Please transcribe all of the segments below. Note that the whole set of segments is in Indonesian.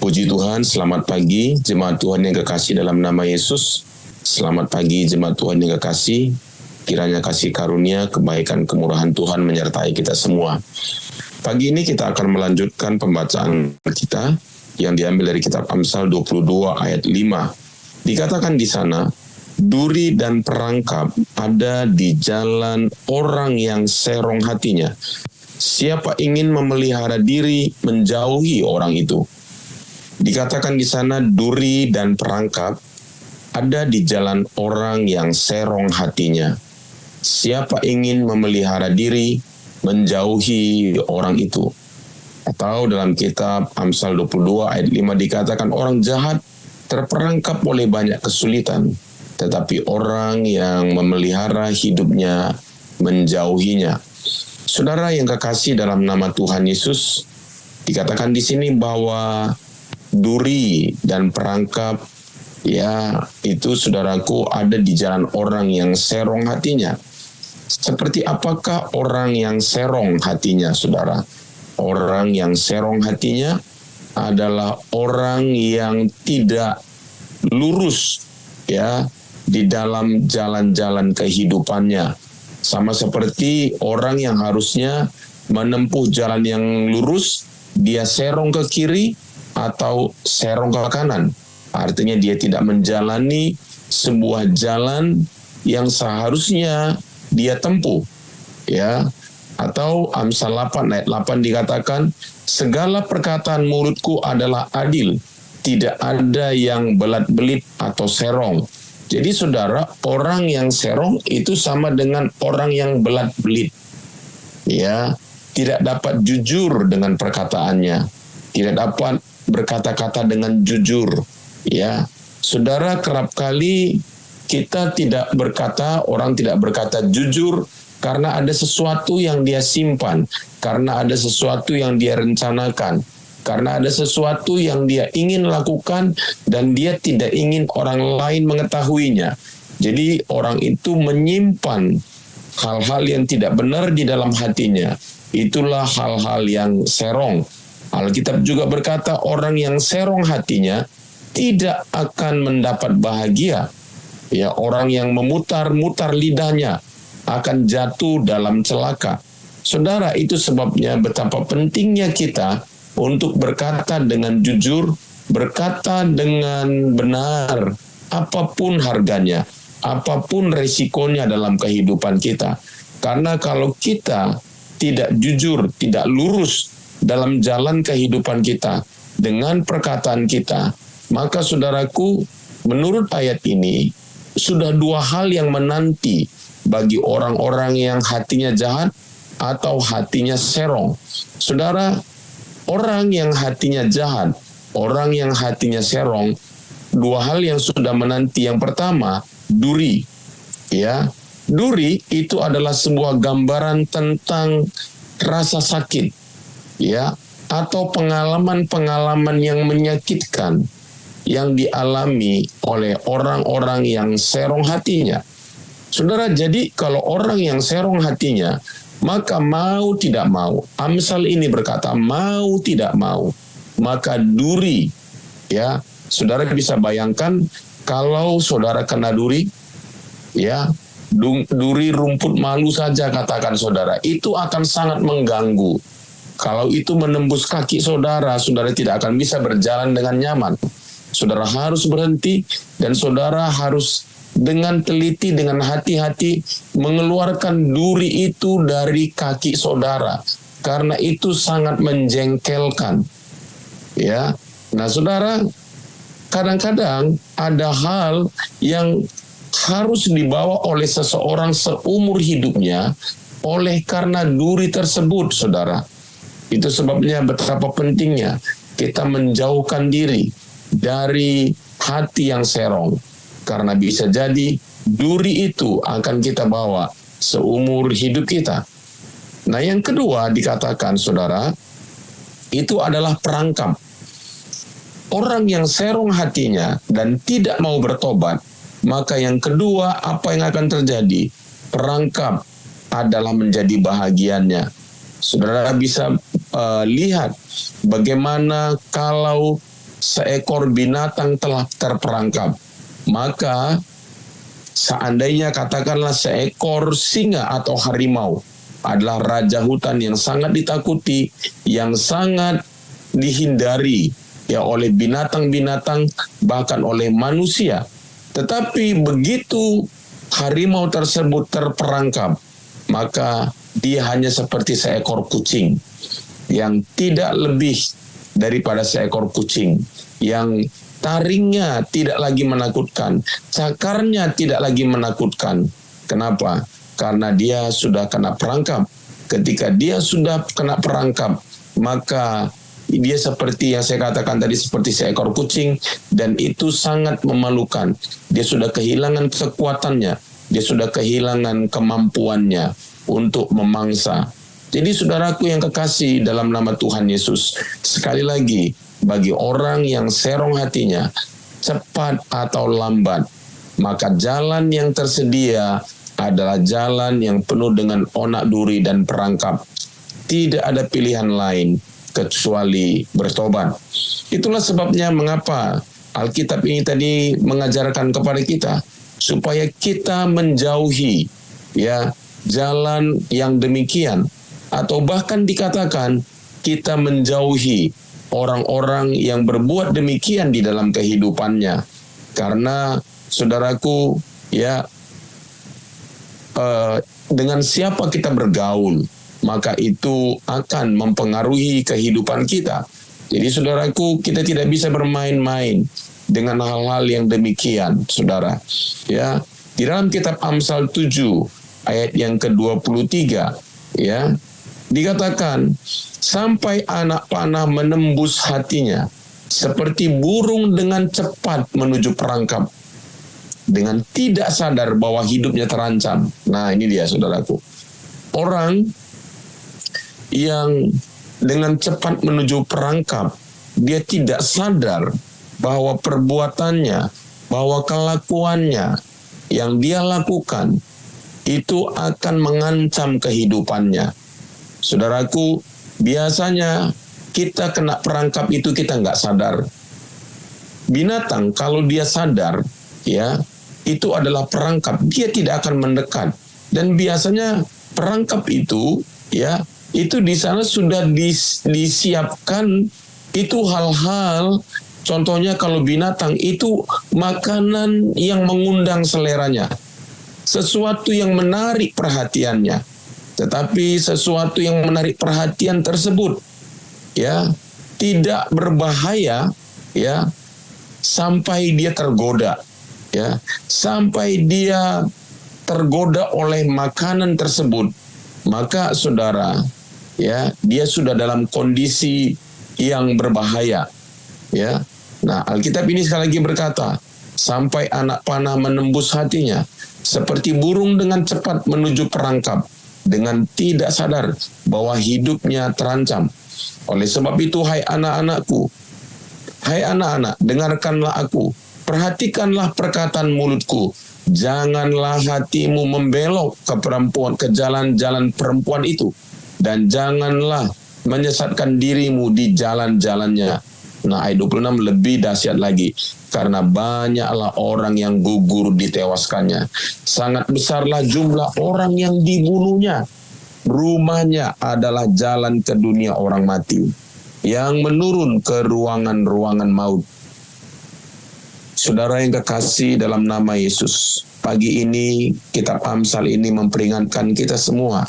Puji Tuhan, selamat pagi jemaat Tuhan yang kekasih dalam nama Yesus. Selamat pagi jemaat Tuhan yang kekasih. Kiranya kasih karunia, kebaikan, kemurahan Tuhan menyertai kita semua. Pagi ini kita akan melanjutkan pembacaan kita yang diambil dari kitab Amsal 22 ayat 5. Dikatakan di sana, duri dan perangkap ada di jalan orang yang serong hatinya. Siapa ingin memelihara diri, menjauhi orang itu. Dikatakan di sana, duri dan perangkap ada di jalan orang yang serong hatinya. Siapa ingin memelihara diri, menjauhi orang itu. Atau dalam kitab Amsal 22 ayat 5 dikatakan, orang jahat terperangkap oleh banyak kesulitan, tetapi orang yang memelihara hidupnya menjauhinya. Saudara yang kekasih dalam nama Tuhan Yesus, dikatakan di sini bahwa duri dan perangkap, ya itu saudaraku ada di jalan orang yang serong hatinya. Seperti apakah orang yang serong hatinya, saudara? Orang yang serong hatinya adalah orang yang tidak lurus, ya, di dalam jalan-jalan kehidupannya. Sama seperti orang yang harusnya menempuh jalan yang lurus, dia serong ke kiri atau serong ke kanan. Artinya dia tidak menjalani sebuah jalan yang seharusnya dia tempuh. Ya. Atau Amsal 8 ayat 8 dikatakan, segala perkataan mulutku adalah adil, tidak ada yang belat-belit atau serong. Jadi saudara, orang yang serong itu sama dengan orang yang belat-belit. Ya, tidak dapat jujur dengan perkataannya, tidak dapat berkata-kata dengan jujur. Ya, saudara, kerap kali kita tidak berkata, orang tidak berkata jujur karena ada sesuatu yang dia simpan, karena ada sesuatu yang dia rencanakan, karena ada sesuatu yang dia ingin lakukan dan dia tidak ingin orang lain mengetahuinya. Jadi orang itu menyimpan hal-hal yang tidak benar di dalam hatinya. Itulah hal-hal yang serong. Alkitab juga berkata orang yang serong hatinya tidak akan mendapat bahagia. Ya, orang yang memutar-mutar lidahnya akan jatuh dalam celaka. Saudara, itu sebabnya betapa pentingnya kita untuk berkata dengan jujur, berkata dengan benar, apapun harganya, apapun resikonya dalam kehidupan kita. Karena kalau kita tidak jujur, tidak lurus dalam jalan kehidupan kita, dengan perkataan kita, maka saudaraku, menurut ayat ini, sudah dua hal yang menanti bagi orang-orang yang hatinya jahat atau hatinya serong. Saudara, orang yang hatinya jahat, orang yang hatinya serong, dua hal yang sudah menanti. Yang pertama, duri. Ya, duri itu adalah sebuah gambaran tentang rasa sakit, ya, atau pengalaman-pengalaman yang menyakitkan yang dialami oleh orang-orang yang serong hatinya. Saudara, jadi kalau orang yang serong hatinya, maka mau tidak mau, Amsal ini berkata mau tidak mau, maka duri, ya, saudara bisa bayangkan kalau saudara kena duri, ya, duri rumput malu saja katakan saudara, itu akan sangat mengganggu. Kalau itu menembus kaki saudara, saudara tidak akan bisa berjalan dengan nyaman. Saudara harus berhenti dan saudara harus dengan teliti, dengan hati-hati mengeluarkan duri itu dari kaki saudara, karena itu sangat menjengkelkan. Ya, nah saudara, kadang-kadang ada hal yang harus dibawa oleh seseorang seumur hidupnya oleh karena duri tersebut, saudara. Itu sebabnya betapa pentingnya kita menjauhkan diri dari hati yang serong. Karena bisa jadi duri itu akan kita bawa seumur hidup kita. Nah, yang kedua dikatakan, saudara, itu adalah perangkap. Orang yang serong hatinya dan tidak mau bertobat, maka yang kedua apa yang akan terjadi? Perangkap adalah menjadi bahagiannya. Saudara bisa lihat bagaimana kalau seekor binatang telah terperangkap. Maka seandainya katakanlah seekor singa atau harimau adalah raja hutan yang sangat ditakuti, yang sangat dihindari ya oleh binatang-binatang, bahkan oleh manusia. Tetapi begitu harimau tersebut terperangkap, maka dia hanya seperti seekor kucing yang tidak lebih daripada seekor kucing, yang taringnya tidak lagi menakutkan, cakarnya tidak lagi menakutkan. Kenapa? Karena dia sudah kena perangkap. Ketika dia sudah kena perangkap, maka dia seperti yang saya katakan tadi, seperti seekor kucing, dan itu sangat memalukan. Dia sudah kehilangan kekuatannya, dia sudah kehilangan kemampuannya untuk memangsa. Jadi saudaraku yang kekasih dalam nama Tuhan Yesus, sekali lagi, bagi orang yang serong hatinya, cepat atau lambat, maka jalan yang tersedia adalah jalan yang penuh dengan onak duri dan perangkap. Tidak ada pilihan lain kecuali bertobat. Itulah sebabnya mengapa Alkitab ini tadi mengajarkan kepada kita supaya kita menjauhi ya jalan yang demikian, atau bahkan dikatakan kita menjauhi orang-orang yang berbuat demikian di dalam kehidupannya. Karena saudaraku ya, dengan siapa kita bergaul, maka itu akan mempengaruhi kehidupan kita. Jadi saudaraku, kita tidak bisa bermain-main dengan hal-hal yang demikian, saudara. Ya, di dalam kitab Amsal 7 ayat yang ke-23 ya, dikatakan, sampai anak panah menembus hatinya, seperti burung dengan cepat menuju perangkap, dengan tidak sadar bahwa hidupnya terancam. Nah, ini dia saudaraku. Orang yang dengan cepat menuju perangkap, dia tidak sadar bahwa perbuatannya, bahwa kelakuannya yang dia lakukan itu akan mengancam kehidupannya. Saudaraku, biasanya kita kena perangkap itu kita nggak sadar. Binatang kalau dia sadar, ya, itu adalah perangkap, dia tidak akan mendekat. Dan biasanya perangkap itu, ya, itu di sana sudah disiapkan itu hal-hal. Contohnya kalau binatang itu makanan yang mengundang seleranya, sesuatu yang menarik perhatiannya. Tetapi sesuatu yang menarik perhatian tersebut ya tidak berbahaya ya sampai dia tergoda, ya, sampai dia tergoda oleh makanan tersebut, maka saudara ya dia sudah dalam kondisi yang berbahaya ya. Nah, Alkitab ini sekali lagi berkata, sampai anak panah menembus hatinya, seperti burung dengan cepat menuju perangkap, dengan tidak sadar bahwa hidupnya terancam. Oleh sebab itu, hai anak-anakku, hai anak-anak, dengarkanlah aku, perhatikanlah perkataan mulutku, janganlah hatimu membelok ke jalan-jalan perempuan itu, dan janganlah menyesatkan dirimu di jalan-jalannya. Nah, ayat 26 lebih dahsyat lagi, karena banyaklah orang yang gugur ditewaskannya, sangat besarlah jumlah orang yang dibunuhnya. Rumahnya adalah jalan ke dunia orang mati, yang menurun ke ruangan-ruangan maut. Saudara yang kekasih dalam nama Yesus, pagi ini kitab Amsal ini memperingatkan kita semua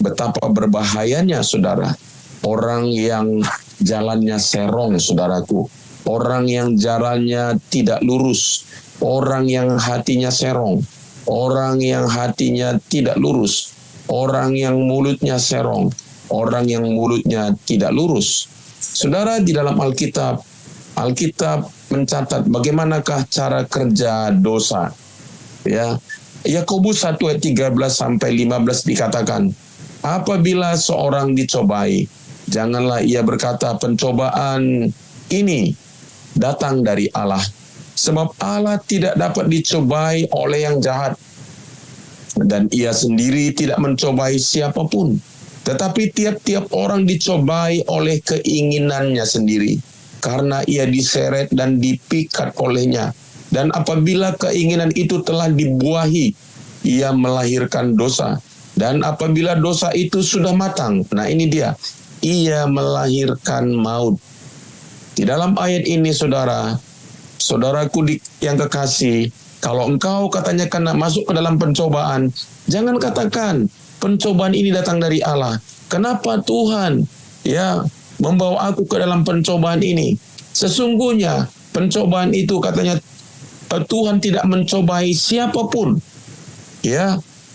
betapa berbahayanya saudara orang yang jalannya serong, saudaraku, orang yang jalannya tidak lurus, orang yang hatinya serong, orang yang hatinya tidak lurus, orang yang mulutnya serong, orang yang mulutnya tidak lurus. Saudara, di dalam Alkitab mencatat bagaimanakah cara kerja dosa. Ya, Yakobus 1 ayat 13 sampai 15 dikatakan, apabila seorang dicobai, janganlah ia berkata pencobaan ini datang dari Allah, sebab Allah tidak dapat dicobai oleh yang jahat, dan ia sendiri tidak mencobai siapapun. Tetapi tiap-tiap orang dicobai oleh keinginannya sendiri. karena ia diseret dan dipikat olehnya. Dan apabila keinginan itu telah dibuahi, ia melahirkan dosa. Dan apabila dosa itu sudah matang, nah ini dia, ia melahirkan maut. Di dalam ayat ini saudaraku yang kekasih, kalau engkau katanya kena masuk ke dalam pencobaan, jangan katakan pencobaan ini datang dari Allah. Kenapa Tuhan membawa aku ke dalam pencobaan ini? Sesungguhnya pencobaan itu katanya Tuhan tidak mencobai siapapun.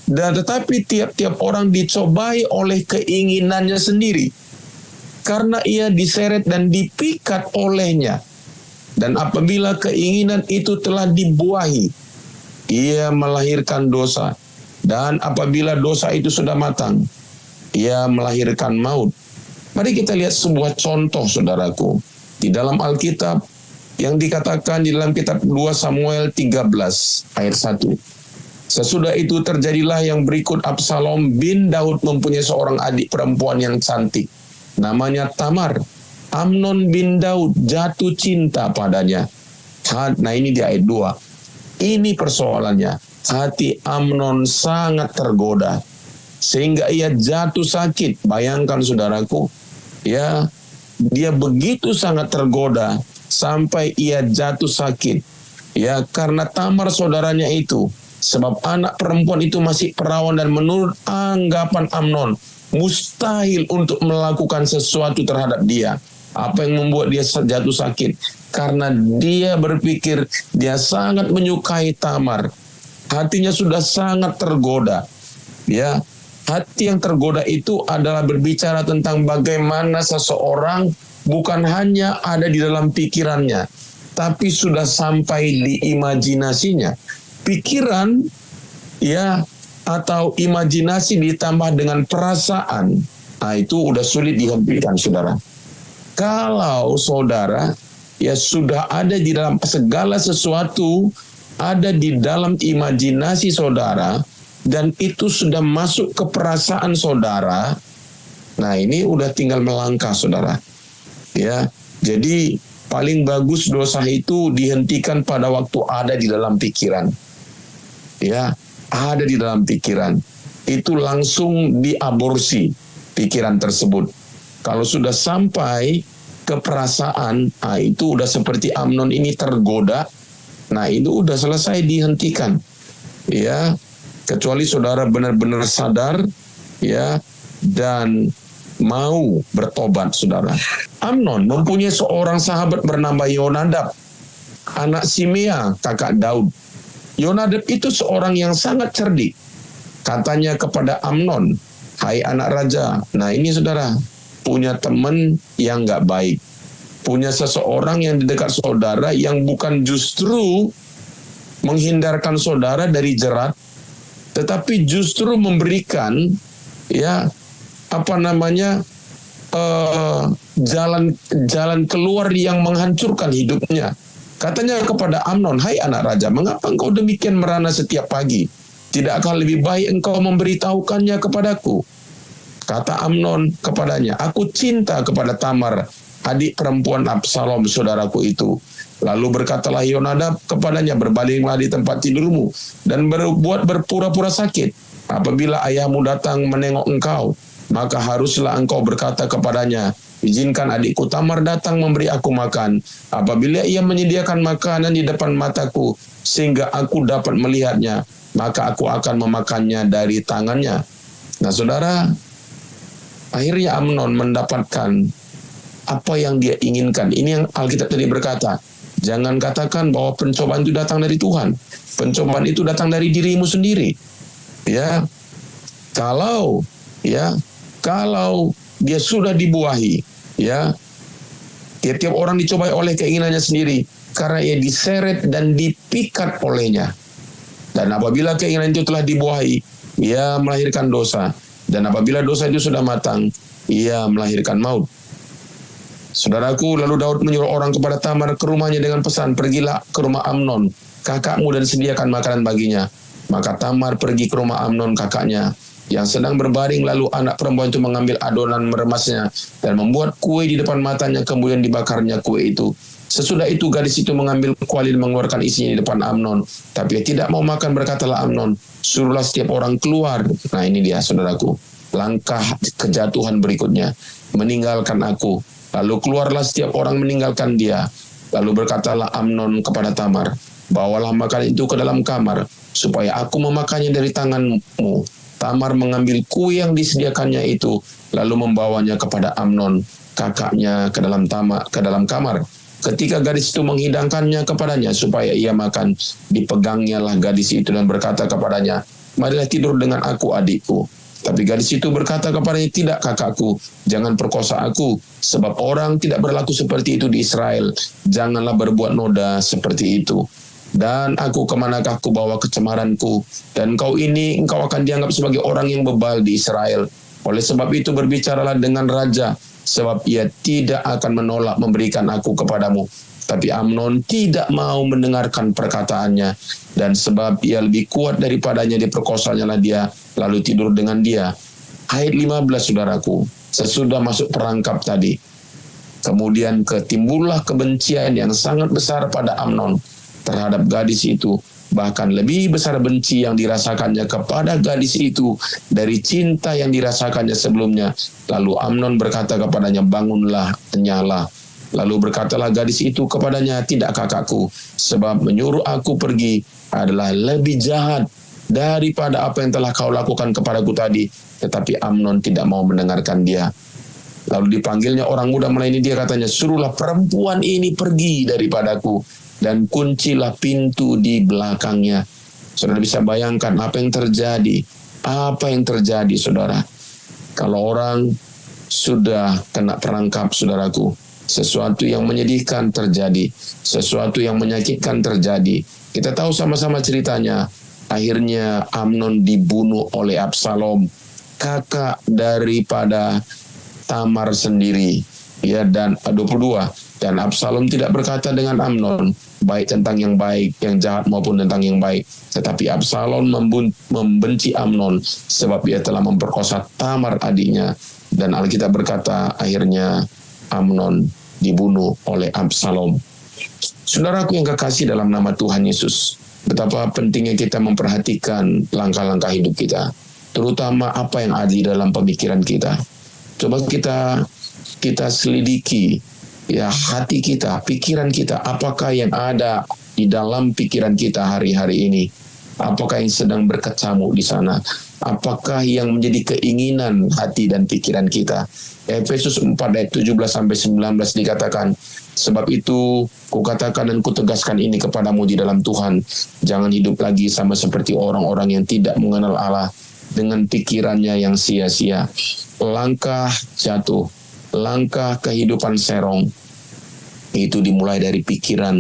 Dan tetapi tiap-tiap orang dicobai oleh keinginannya sendiri. Karena ia diseret dan dipikat olehnya. Dan apabila keinginan itu telah dibuahi, ia melahirkan dosa. Dan apabila dosa itu sudah matang, ia melahirkan maut. Mari kita lihat sebuah contoh, saudaraku. Di dalam Alkitab, yang dikatakan di dalam kitab 2 Samuel 13 ayat 1. Sesudah itu terjadilah yang berikut. Absalom bin Daud mempunyai seorang adik perempuan yang cantik, namanya Tamar. Amnon bin Daud jatuh cinta padanya. Nah ini di ayat 2. Ini persoalannya. Hati Amnon sangat tergoda, sehingga ia jatuh sakit. Bayangkan saudaraku, dia begitu sangat tergoda, sampai ia jatuh sakit. Karena Tamar saudaranya itu. Sebab anak perempuan itu masih perawan dan menurut anggapan Amnon, mustahil untuk melakukan sesuatu terhadap dia. Apa yang membuat dia jatuh sakit? Karena dia berpikir dia sangat menyukai Tamar. Hatinya sudah sangat tergoda. Hati yang tergoda itu adalah berbicara tentang bagaimana seseorang bukan hanya ada di dalam pikirannya, tapi sudah sampai di imajinasinya. Pikiran atau imajinasi ditambah dengan perasaan, itu udah sulit dihentikan, saudara. Kalau saudara sudah ada di dalam segala sesuatu, ada di dalam imajinasi saudara, dan itu sudah masuk ke perasaan saudara, nah ini udah tinggal melangkah, saudara. Jadi paling bagus dosa itu dihentikan pada waktu ada di dalam pikiran. Ada di dalam pikiran. Itu langsung diaborsi pikiran tersebut. Kalau sudah sampai ke perasaan, itu udah seperti Amnon ini tergoda. Nah, itu udah selesai dihentikan. Kecuali saudara benar-benar sadar, dan mau bertobat, saudara. Amnon mempunyai seorang sahabat bernama Yonadab, anak Simea, kakak Daud. Yonadab itu seorang yang sangat cerdik. Katanya kepada Amnon, "Hai anak raja." Nah ini saudara, punya teman yang gak baik. Punya seseorang yang di dekat saudara yang bukan justru menghindarkan saudara dari jerat, tetapi justru memberikan jalan keluar yang menghancurkan hidupnya. Katanya kepada Amnon, "Hai anak raja, mengapa engkau demikian merana setiap pagi? Tidakkah lebih baik engkau memberitahukannya kepadaku?" Kata Amnon kepadanya, "Aku cinta kepada Tamar, adik perempuan Absalom, saudaraku itu." Lalu berkatalah Yonadab kepadanya, "Berbalinglah di tempat tidurmu dan berpura-pura sakit. Apabila ayahmu datang menengok engkau, maka haruslah engkau berkata kepadanya, 'Izinkan adikku Tamar datang memberi aku makan.' Apabila ia menyediakan makanan di depan mataku, sehingga aku dapat melihatnya, maka aku akan memakannya dari tangannya." Nah saudara, akhirnya Amnon mendapatkan apa yang dia inginkan. Ini yang Alkitab tadi berkata, jangan katakan bahwa pencobaan itu datang dari Tuhan. Pencobaan itu datang dari dirimu sendiri. Kalau dia sudah dibuahi, tiap-tiap orang dicobai oleh keinginannya sendiri, karena ia diseret dan dipikat olehnya. Dan apabila keinginan itu telah dibuahi, ia melahirkan dosa. Dan apabila dosa itu sudah matang, ia melahirkan maut. Saudaraku, lalu Daud menyuruh orang kepada Tamar ke rumahnya dengan pesan, "Pergilah ke rumah Amnon, kakakmu, dan sediakan makanan baginya." Maka Tamar pergi ke rumah Amnon kakaknya, yang sedang berbaring, lalu anak perempuan itu mengambil adonan meremasnya dan membuat kue di depan matanya, kemudian dibakarnya kue itu. Sesudah itu gadis itu mengambil kuali dan mengeluarkan isinya di depan Amnon. Tapi dia tidak mau makan, berkatalah Amnon, suruhlah setiap orang keluar. Nah ini dia saudaraku, langkah kejatuhan berikutnya, meninggalkan aku. Lalu keluarlah setiap orang meninggalkan dia. Lalu berkatalah Amnon kepada Tamar, bawalah makanan itu ke dalam kamar, supaya aku memakannya dari tanganmu. Tamar mengambil kue yang disediakannya itu, lalu membawanya kepada Amnon, kakaknya, ke dalam kamar. Ketika gadis itu menghidangkannya kepadanya supaya ia makan, dipegangnya lah gadis itu dan berkata kepadanya, marilah tidur dengan aku, adikku. Tapi gadis itu berkata kepadanya, tidak kakakku, jangan perkosa aku, sebab orang tidak berlaku seperti itu di Israel. Janganlah berbuat noda seperti itu. Dan aku kemanakah aku bawa kecemaranku? Dan engkau akan dianggap sebagai orang yang bebal di Israel. Oleh sebab itu berbicaralah dengan raja, sebab ia tidak akan menolak memberikan aku kepadamu. Tapi Amnon tidak mau mendengarkan perkataannya, dan sebab ia lebih kuat daripadanya, diperkosanya lah dia, lalu tidur dengan dia. Ayat 15 saudaraku, sesudah masuk perangkap tadi, kemudian timbullah kebencian yang sangat besar pada Amnon terhadap gadis itu. Bahkan lebih besar benci yang dirasakannya kepada gadis itu dari cinta yang dirasakannya sebelumnya. Lalu Amnon berkata kepadanya, bangunlah, kenyalah. Lalu berkatalah gadis itu kepadanya, tidak kakakku, sebab menyuruh aku pergi adalah lebih jahat daripada apa yang telah kau lakukan kepadaku tadi. Tetapi Amnon tidak mau mendengarkan dia. Lalu dipanggilnya orang muda melayani dia, katanya, suruhlah perempuan ini pergi daripadaku, dan kuncilah pintu di belakangnya. Saudara bisa bayangkan apa yang terjadi. Apa yang terjadi, saudara? Kalau orang sudah kena perangkap, saudaraku, sesuatu yang menyedihkan terjadi, sesuatu yang menyakitkan terjadi. Kita tahu sama-sama ceritanya. Akhirnya Amnon dibunuh oleh Absalom, kakak daripada Tamar sendiri. Ya, dan 22. Dan Absalom tidak berkata dengan Amnon, baik tentang yang baik, yang jahat maupun tentang yang baik. Tetapi Absalom membenci Amnon, sebab ia telah memperkosa Tamar adiknya. Dan Alkitab berkata, akhirnya Amnon dibunuh oleh Absalom. Saudaraku yang kekasih dalam nama Tuhan Yesus, betapa pentingnya kita memperhatikan langkah-langkah hidup kita, terutama apa yang ada di dalam pemikiran kita. Coba kita selidiki, ya, hati kita, pikiran kita, apakah yang ada di dalam pikiran kita hari-hari ini? Apakah yang sedang berkecamuk di sana? Apakah yang menjadi keinginan hati dan pikiran kita? Efesus 4 ayat 17-19 dikatakan, sebab itu kukatakan dan kutegaskan ini kepadamu di dalam Tuhan, jangan hidup lagi sama seperti orang-orang yang tidak mengenal Allah dengan pikirannya yang sia-sia. Langkah jatuh, langkah kehidupan serong, itu dimulai dari pikiran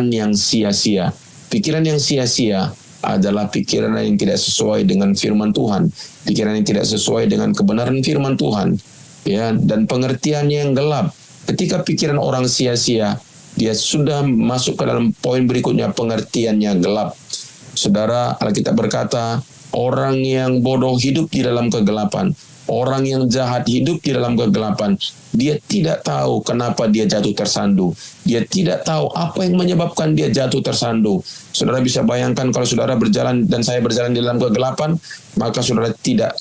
yang sia-sia. Pikiran yang sia-sia adalah pikiran yang tidak sesuai dengan firman Tuhan, pikiran yang tidak sesuai dengan kebenaran firman Tuhan, ya, dan pengertiannya yang gelap. Ketika pikiran orang sia-sia, dia sudah masuk ke dalam poin berikutnya, pengertiannya gelap. Saudara, Alkitab berkata, orang yang bodoh hidup di dalam kegelapan, orang yang jahat hidup di dalam kegelapan. Dia tidak tahu kenapa dia jatuh tersandu. Dia tidak tahu apa yang menyebabkan dia jatuh tersandu. Saudara bisa bayangkan kalau saudara berjalan dan saya berjalan di dalam kegelapan, maka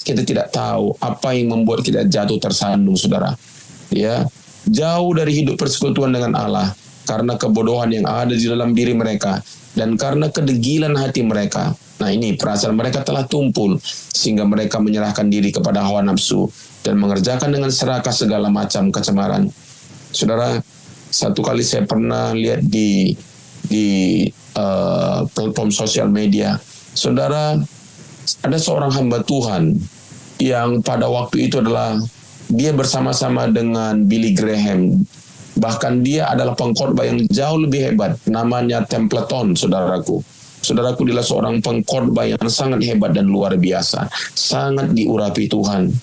kita tidak tahu apa yang membuat kita jatuh tersandung, saudara. Ya, jauh dari hidup persekutuan dengan Allah karena kebodohan yang ada di dalam diri mereka dan karena kedegilan hati mereka. Nah, ini perasaan mereka telah tumpul sehingga mereka menyerahkan diri kepada hawa nafsu dan mengerjakan dengan serakah segala macam kecemaran. Saudara, satu kali saya pernah lihat di platform sosial media, saudara, ada seorang hamba Tuhan yang pada waktu itu adalah dia bersama-sama dengan Billy Graham. Bahkan dia adalah pengkhotbah yang jauh lebih hebat, namanya Templeton, saudaraku. Saudaraku, dia adalah seorang pengkhotbah yang sangat hebat dan luar biasa, sangat diurapi Tuhan.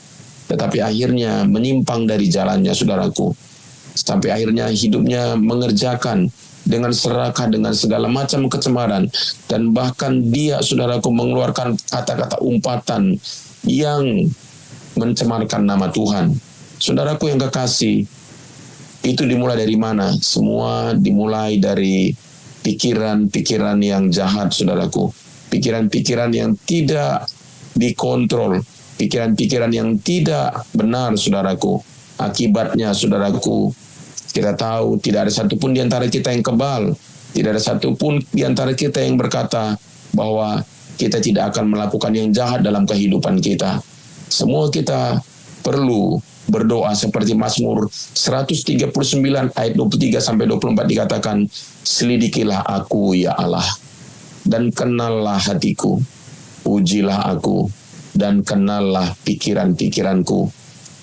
Tetapi akhirnya menyimpang dari jalannya, saudaraku. Sampai akhirnya hidupnya mengerjakan dengan serakah, dengan segala macam kecemaran. Dan bahkan dia, saudaraku, mengeluarkan kata-kata umpatan yang mencemarkan nama Tuhan. Saudaraku yang kekasih, itu dimulai dari mana? Semua dimulai dari pikiran-pikiran yang jahat, saudaraku. Pikiran-pikiran yang tidak dikontrol, pikiran-pikiran yang tidak benar, saudaraku. Akibatnya, saudaraku, kita tahu tidak ada satupun di antara kita yang kebal, tidak ada satupun di antara kita yang berkata bahwa kita tidak akan melakukan yang jahat dalam kehidupan kita. Semua kita perlu berdoa seperti Mazmur 139 ayat 23 sampai 24 dikatakan, selidikilah aku ya Allah, dan kenallah hatiku, ujilah aku, dan kenallah pikiran-pikiranku.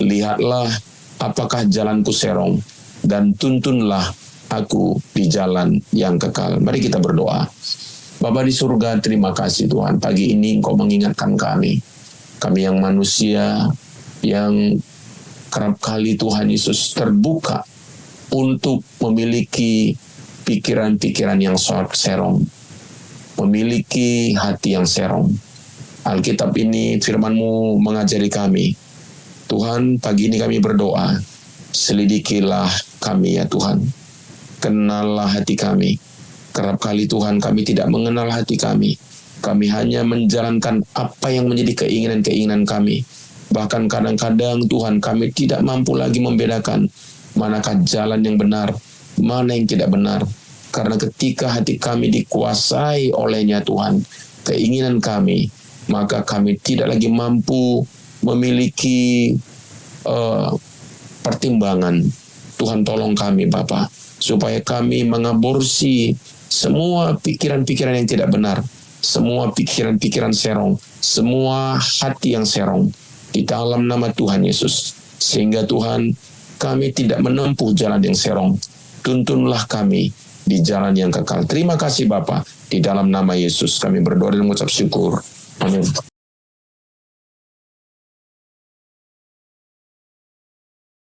Lihatlah apakah jalanku serong, dan tuntunlah aku di jalan yang kekal. Mari kita berdoa. Bapa di surga, terima kasih Tuhan. Pagi ini Engkau mengingatkan kami yang manusia, yang kerap kali Tuhan Yesus terbuka untuk memiliki pikiran-pikiran yang serong, memiliki hati yang serong. Alkitab ini, firman-Mu mengajari kami. Tuhan, pagi ini kami berdoa, selidikilah kami ya Tuhan. Kenallah hati kami. Kerap kali Tuhan, kami tidak mengenal hati kami. Kami hanya menjalankan apa yang menjadi keinginan-keinginan kami. Bahkan kadang-kadang Tuhan, kami tidak mampu lagi membedakan manakah jalan yang benar, mana yang tidak benar. Karena ketika hati kami dikuasai olehnya Tuhan, keinginan kami, maka kami tidak lagi mampu memiliki pertimbangan. Tuhan tolong kami Bapa, supaya kami mengaborsi semua pikiran-pikiran yang tidak benar, semua pikiran-pikiran serong, semua hati yang serong, di dalam nama Tuhan Yesus. Sehingga Tuhan, kami tidak menempuh jalan yang serong. Tuntunlah kami di jalan yang kekal. Terima kasih Bapa, di dalam nama Yesus kami berdoa dan mengucap syukur. Amin.